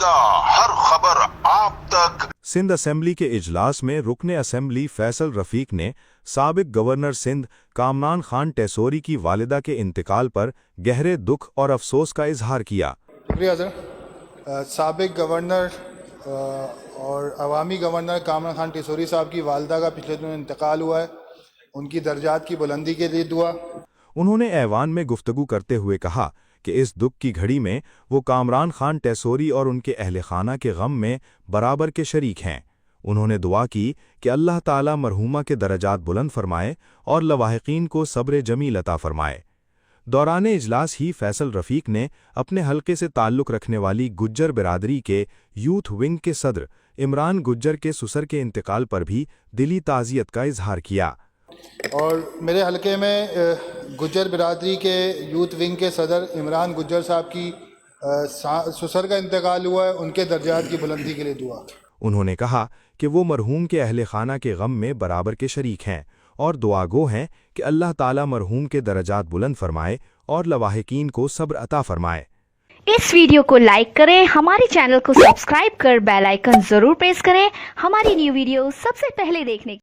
रहेगा, हर खबर आप तक। सिंध असेंबली के इजलास में रुकने असेंबली फैसल रफीक ने साबिक गवर्नर सिंध कामरान खान टेसोरी की वालिदा के इंतकाल पर गहरे दुख और अफसोस का इजहार किया। शुक्रिया सर। साबिक गवर्नर और अवामी गवर्नर कामरान खान टेसोरी साहब की वालिदा का पिछले दिनों इंतकाल हुआ है। उनकी दर्जात की बुलंदी के लिए दुआ। उन्होंने ऐवान में गुफ्तगू करते हुए कहा कि इस दुख की घड़ी में वो कामरान खान टेसोरी और उनके अहले खाना के गम में बराबर के शरीक हैं। उन्होंने दुआ की कि अल्लाह ताला मरहूमा के दरजात बुलंद फरमाए और लवाहिकीन को सब्र जमील अता फरमाए। दौरान इजलास ही फैसल रफीक ने अपने हलके से ताल्लुक़ रखने वाली गुज्जर बिरादरी के यूथ विंग के सदर इमरान गुज्जर के ससुर के इंतकाल पर भी दिली ताज़ियत का इजहार किया। और मेरे हलके में गुज्जर बिरादरी के यूथ विंग के सदर इमरान गुज्जर साहब की ससुर का इंतकाल हुआ है। उनके दर्जात की बुलंदी के लिए दुआ। उन्होंने कहा कि वो मरहूम के अहले खाना के गम में बराबर के शरीक हैं और दुआगो हैं कि अल्लाह ताला मरहूम के दरजात बुलंद फरमाए और लवाहिकीन को सब्र अता फरमाए। इस वीडियो को लाइक करें, हमारे चैनल को सब्सक्राइब कर बेल आइकन जरूर प्रेस करें हमारी न्यू वीडियो सबसे पहले देखने